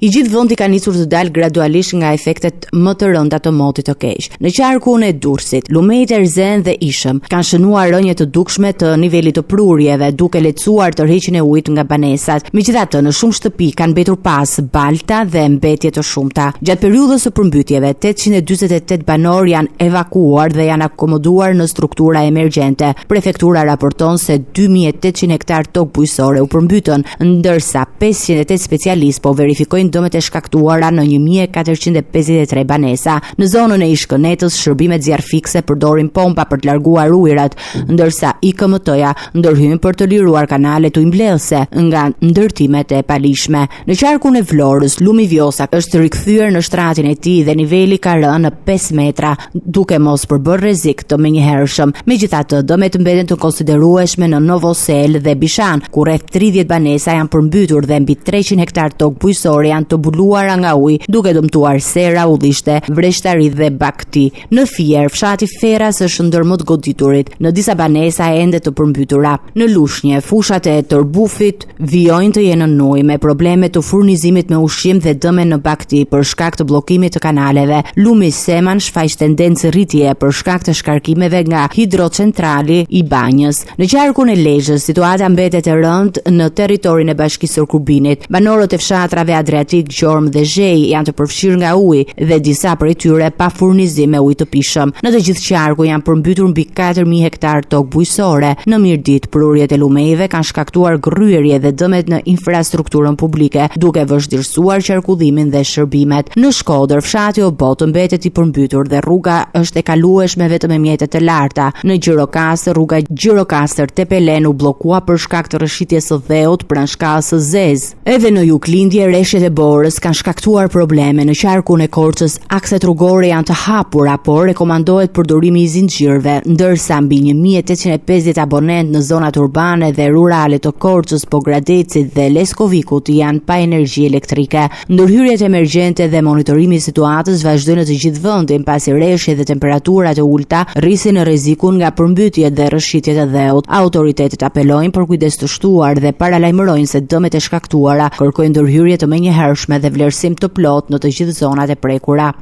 I gjithë vendi ka nisur të dalë gradualisht nga efektet më të rënda të motit të keq. Në qarkun e Durrësit, lumejt e Erzen dhe Ishëm kanë shënuar rënje të dukshme të nivelit të prurjeve, duke lehtësuar tërheqjen e ujit nga banesat. Megjithatë, në shumë shtëpi kanë mbetur pas balta dhe mbetje të shumta. Gjatë periudhës së përmbytjeve, 848 banor janë evakuuar dhe janë akomoduar në struktura emergjente. Prefektura raporton se 2800 hektar tokë bujqësore u përmbytën, ndërsa 508 specialistë po verifikojnë dëmet e shkaktuara në 1453 banesa. Në zonën e Ishkënetës, shërbimet zjarfikse përdorin pompa për të larguar ujërat, ndërsa IKMT-ja ndërhyn për të liruar kanalet ujëmbledhëse nga ndërtimet e palishme. Në qarkun e Vlorës, lumi Vjosa është rikthyer në shtratin e tij dhe niveli ka rënë në 5 metra, duke mos përbërë rrezik të menjëhershëm. Megjithatë, dëmet mbeten të konsiderueshme në Novosel dhe Bishan, ku rreth 30 banesa janë përmbytur dhe mbi 300 hektar tokë bujqësore janë të buluara nga ujë, duke dëmtuar sera, udhishte, vreshtari dhe bakti. Në Fier, fshati Feras është ndër më të goditurit, në disa banesa ende të përmbytura. Në Lushnjë, fushat e Tërbufit vijojnë të jenë në ujë, me probleme të furnizimit me ushqim dhe dëme në bakti për shkak të bllokimit të kanaleve. Lumi Seman shfaq tendencë rritje për shkak të shkarkimeve nga hidrocentrali i Banjës. Në qarkun e Lezhës, situata mbetet e rëndë në territorin e Bashkisë së Kurbinit. Banorët e fshatrave Adriatik, Gjorm dhe Zhej janë të përfshirë nga uji dhe disa prej tyre pa furnizim me ujë të pishëm. Në të gjithë qarku janë përmbytur mbi 4000 hektar tokë bujqësore. Në Mirdit, prurjet e lumejve kanë shkaktuar grryerje dhe dëmet në infrastrukturën publike, duke vështirësuar qarkullimin dhe shërbimet. Në Shkodër, fshati Obot mbetet i përmbytur dhe rruga është e kalueshme vetëm me mjete të larta. Në Gjirokastër, rruga Gjirokastër-Tepelen u bllokua për shkak të rrëshitjes së dheut pranë shkallës së Zez. Edhe në Juglindje, rreshtet e Borës kanë shkaktuar probleme. Në qarkun e Korçës, akset rrugore janë të hapura, por rekomandohet përdorimi i zinxhirëve, ndërsa mbi 1850 abonent në zonat urbane dhe rurale të Korçës, Pogradecit dhe Leskovikut janë pa energji elektrike. Ndërhyrjet emergjente dhe monitorimi i situatës vazhdojnë në të gjithë vendin, pasi rreshtet dhe temperaturat e ulta rrisin rrezikun nga përmbytjet dhe rrëshitjet e dheut. Autoritetet apelojnë për kujdes të shtuar dhe paralajmërojnë se dëmet e shkaktuara kërkojnë ndërhyrje të menjëhershme dhe vlerësim të plot në të gjithë zonat e prekura.